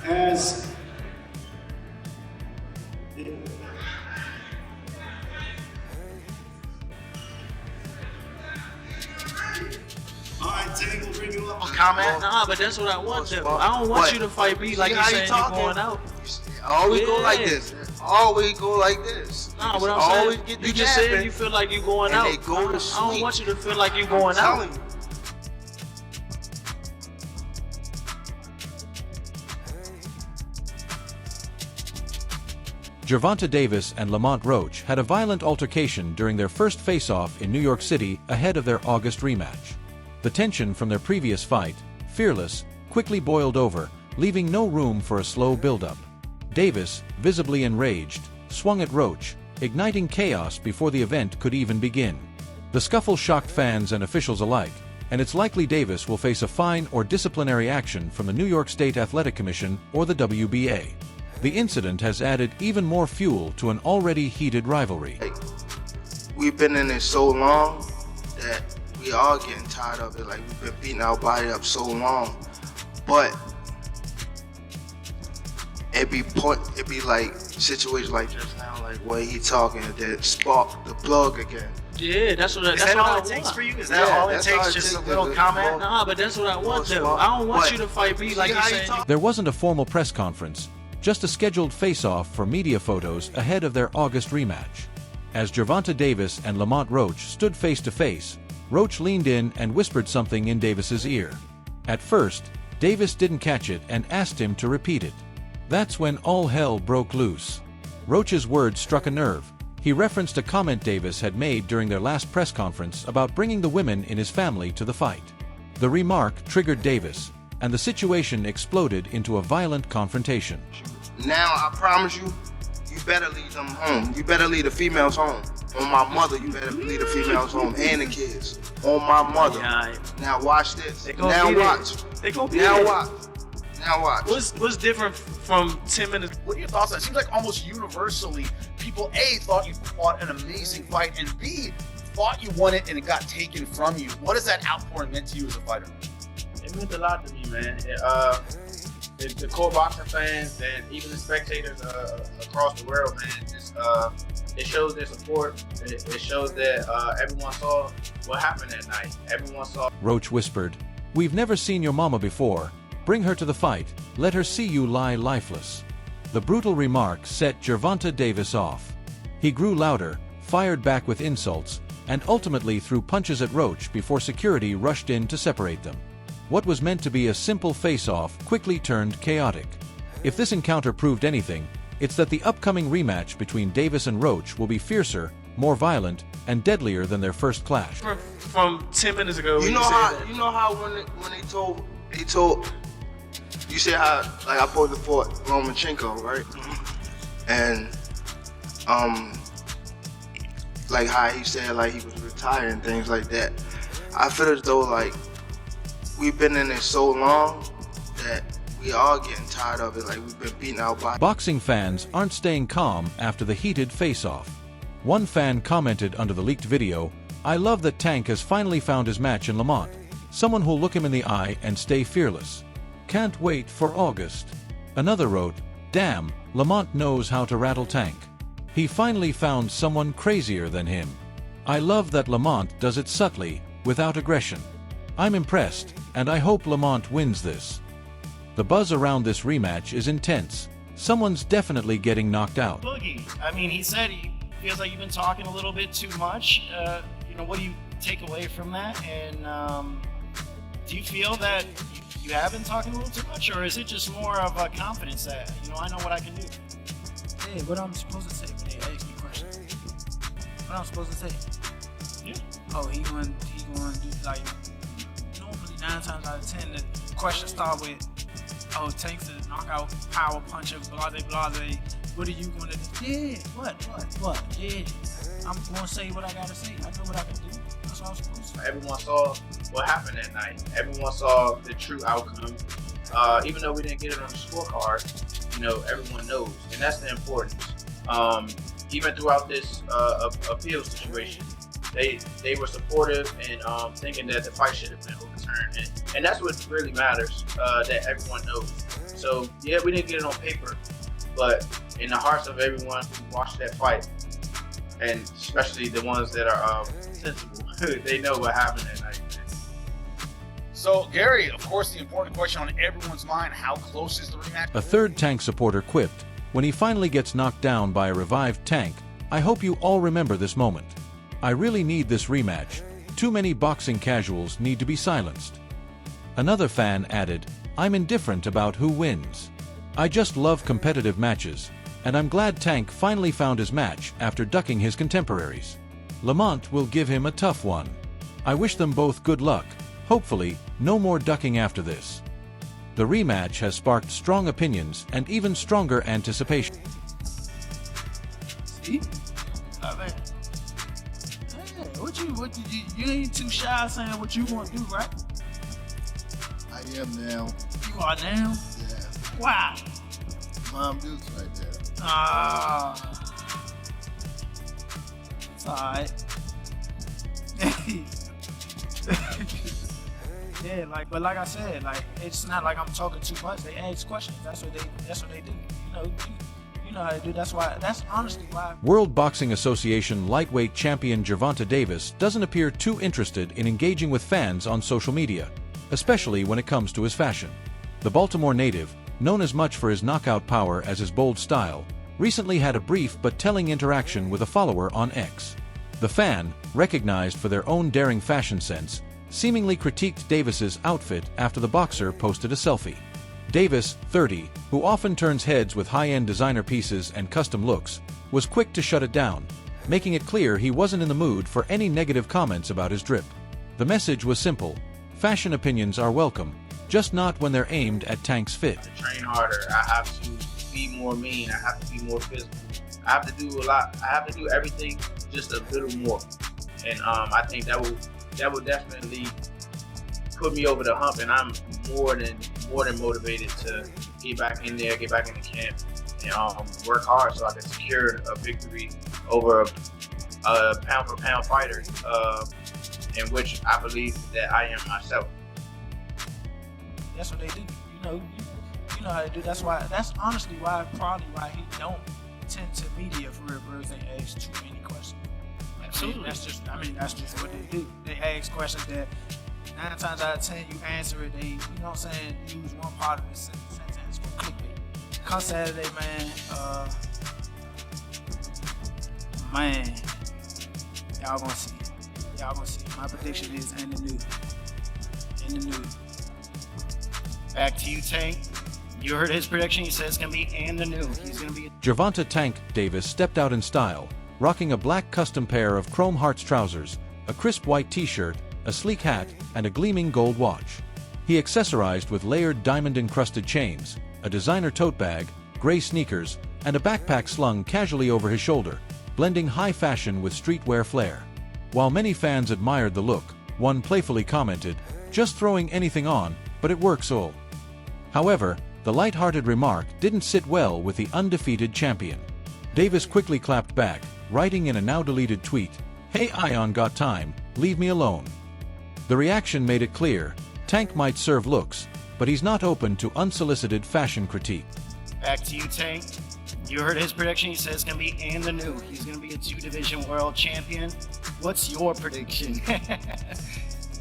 as Alright, Tank will bring you up. Comment? Nah, but that's what I want to. I don't want you to fight me like you saying you're going out. Always go like this. Always go like this. Nah, what I'm saying, you just said you feel like you're going out. They go to sleep. I don't want you to feel like you're going out. Gervonta Davis and Lamont Roach had a violent altercation during their first face-off in New York City ahead of their August rematch. The tension from their previous fight, Fearless, quickly boiled over, leaving no room for a slow build-up. Davis, visibly enraged, swung at Roach, igniting chaos before the event could even begin. The scuffle shocked fans and officials alike, and it's likely Davis will face a fine or disciplinary action from the New York State Athletic Commission or the WBA. The incident has added even more fuel to an already heated rivalry. We've been in this so long that we are getting tired of it. Like, we've been beating our body up so long, but it be like situations like just now, like what he talking, that spark the plug again. Yeah, that's what all it takes for you? Is that all it takes? Just a little comment? Nah, but that's what I want to. I don't want you to fight me like you saying. There wasn't a formal press conference, just a scheduled face-off for media photos ahead of their August rematch. As Gervonta Davis and Lamont Roach stood face-to-face, Roach leaned in and whispered something in Davis's ear. At first, Davis didn't catch it and asked him to repeat it. That's when all hell broke loose. Roach's words struck a nerve. He referenced a comment Davis had made during their last press conference about bringing the women in his family to the fight. The remark triggered Davis, and the situation exploded into a violent confrontation. Now, I promise you, you better leave them home. You better leave the females home. On my mother, you better leave the females home and the kids. On my mother. Yeah, now watch this. Now watch. They gonna be now there. watch. Now watch. What's different from 10 minutes? What are your thoughts on it? It seems like almost universally, people A, thought you fought an amazing fight, and B, thought you won it and it got taken from you. What has that outpouring meant to you as a fighter? It meant a lot to me, man. The core boxing fans and even the spectators across the world, man, it shows their support. It shows that everyone saw what happened that night. Everyone saw. Roach whispered, "We've never seen your mama before. Bring her to the fight. Let her see you lie lifeless." The brutal remark set Gervonta Davis off. He grew louder, fired back with insults, and ultimately threw punches at Roach before security rushed in to separate them. What was meant to be a simple face-off quickly turned chaotic. If this encounter proved anything, it's that the upcoming rematch between Davis and Roach will be fiercer, more violent, and deadlier than their first clash. From 10 minutes ago, you know how when they told you said how like I supposed to fought Lomachenko, right? And like how he said like he was retired and things like that. I feel as though like we've been in this so long that we are getting tired of it. Like, we've been beating our body. Boxing fans aren't staying calm after the heated face-off. One fan commented under the leaked video, "I love that Tank has finally found his match in Lamont. Someone who'll look him in the eye and stay fearless. Can't wait for August." Another wrote, "Damn, Lamont knows how to rattle Tank. He finally found someone crazier than him. I love that Lamont does it subtly, without aggression. I'm impressed, and I hope Lamont wins this." The buzz around this rematch is intense. Someone's definitely getting knocked out. Boogie, I mean, he said he feels like you've been talking a little bit too much. What do you take away from that? And do you feel that you have been talking a little too much, or is it just more of a confidence that, I know what I can do? Hey, what I'm supposed to say when they ask me questions? What I'm supposed to say? Yeah. Oh, he going to do like, normally 9 times out of 10, the questions start with, oh, Tank's a knockout power puncher, blase, blase. What are you going to do? Yeah, what? Yeah, I'm going to say what I got to say. I know what I can do. That's what I'm supposed to. Everyone saw what happened that night. Everyone saw the true outcome. Even though we didn't get it on the scorecard, everyone knows, and that's the importance. Even throughout this appeal situation, they were supportive and thinking that the fight should have been overturned, and that's what really matters, that everyone knows. So yeah, we didn't get it on paper, but in the hearts of everyone who watched that fight, and especially the ones that are sensible, they know what happened that night. So, Gary, of course, the important question on everyone's mind, how close is the rematch? A third Tank supporter quipped, when he finally gets knocked down by a revived Tank, I hope you all remember this moment. I really need this rematch. Too many boxing casuals need to be silenced. Another fan added, I'm indifferent about who wins. I just love competitive matches, and I'm glad Tank finally found his match after ducking his contemporaries. Lamont will give him a tough one. I wish them both good luck. Hopefully, no more ducking after this. The rematch has sparked strong opinions and even stronger anticipation. See? I mean, you ain't too shy saying what you want to do, right? I am now. You are now? Yeah. Why? Mom Dukes right there. It's alright. Yeah, but like I said, it's not like I'm talking too much. They ask questions. That's what they do. You know how they do. That's honestly why. World Boxing Association lightweight champion Gervonta Davis doesn't appear too interested in engaging with fans on social media, especially when it comes to his fashion. The Baltimore native, known as much for his knockout power as his bold style, recently had a brief but telling interaction with a follower on X. The fan, recognized for their own daring fashion sense, seemingly critiqued Davis's outfit after the boxer posted a selfie. Davis, 30, who often turns heads with high-end designer pieces and custom looks, was quick to shut it down, making it clear he wasn't in the mood for any negative comments about his drip. The message was simple: fashion opinions are welcome, just not when they're aimed at Tank's fit. I have to train harder. I have to be more mean. I have to be more physical. I have to do a lot. I have to do everything just a little more. And I think that will definitely put me over the hump, and I'm more than motivated to get back in there, get back in the camp, and work hard so I can secure a victory over a pound for pound fighter, in which I believe that I am myself. That's what they do. You know how they do. That's honestly probably why he don't tend to media for real, bro. They ask too many questions. Absolutely. That's just what they do. They ask questions that 9 times out of 10 you answer it. They, you know what I'm saying, use one part of the sentence for clickbait. Come Saturday, man, y'all gonna see. My prediction is in the news. Back to you, Tank. You heard his prediction. He says it's going to be and the new. He's going to be... Gervonta Tank Davis stepped out in style, rocking a black custom pair of chrome hearts trousers, a crisp white t-shirt, a sleek hat, and a gleaming gold watch. He accessorized with layered diamond-encrusted chains, a designer tote bag, gray sneakers, and a backpack slung casually over his shoulder, blending high fashion with streetwear flair. While many fans admired the look, one playfully commented, "Just throwing anything on, but it works all." However, the light-hearted remark didn't sit well with the undefeated champion. Davis quickly clapped back, writing in a now-deleted tweet, "Hey Ion got time, leave me alone." The reaction made it clear, Tank might serve looks, but he's not open to unsolicited fashion critique. Back to you, Tank. You heard his prediction. He says it's going to be and the new. He's going to be a 2-division world champion. What's your prediction?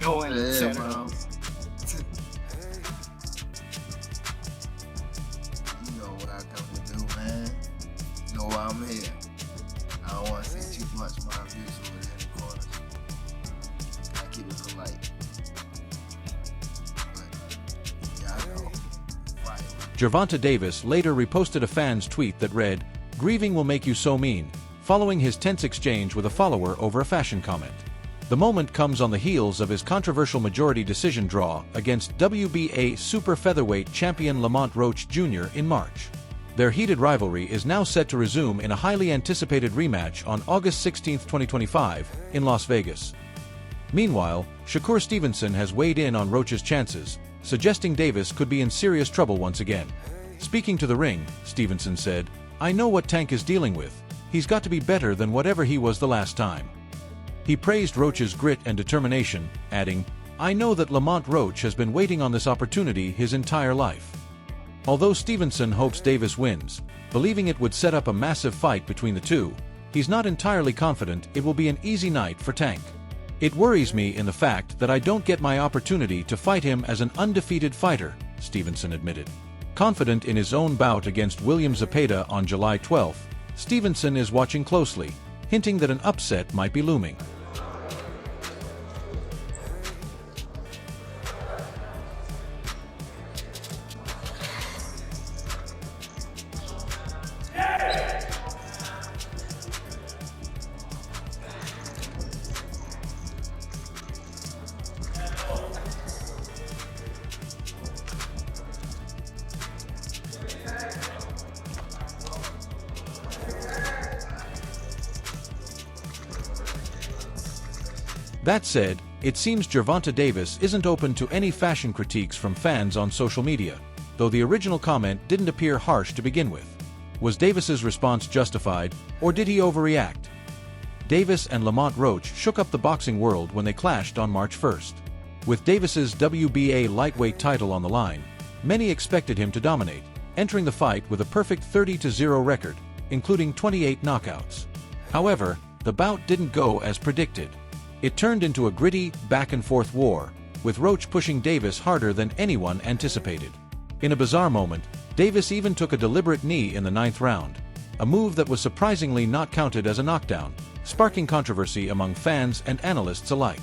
Going Saturday. You know what I come to do, man. You know why I'm here. I don't want to see too much of my abuse over there in the corners. I keep it polite. But, yeah, I know. Right. Gervonta Davis later reposted a fan's tweet that read, "Grieving will make you so mean," following his tense exchange with a follower over a fashion comment. The moment comes on the heels of his controversial majority decision draw against WBA super featherweight champion Lamont Roach Jr. in March. Their heated rivalry is now set to resume in a highly anticipated rematch on August 16, 2025, in Las Vegas. Meanwhile, Shakur Stevenson has weighed in on Roach's chances, suggesting Davis could be in serious trouble once again. Speaking to the ring, Stevenson said, "I know what Tank is dealing with. He's got to be better than whatever he was the last time." He praised Roach's grit and determination, adding, "I know that Lamont Roach has been waiting on this opportunity his entire life." Although Stevenson hopes Davis wins, believing it would set up a massive fight between the two, he's not entirely confident it will be an easy night for Tank. "It worries me in the fact that I don't get my opportunity to fight him as an undefeated fighter," Stevenson admitted. Confident in his own bout against William Zepeda on July 12th, Stevenson is watching closely, hinting that an upset might be looming. That said, it seems Gervonta Davis isn't open to any fashion critiques from fans on social media, though the original comment didn't appear harsh to begin with. Was Davis's response justified, or did he overreact? Davis and Lamont Roach shook up the boxing world when they clashed on March 1st. With Davis's WBA lightweight title on the line, many expected him to dominate, entering the fight with a perfect 30-0 record, including 28 knockouts. However, the bout didn't go as predicted. It turned into a gritty, back-and-forth war, with Roach pushing Davis harder than anyone anticipated. In a bizarre moment, Davis even took a deliberate knee in the 9th round, a move that was surprisingly not counted as a knockdown, sparking controversy among fans and analysts alike.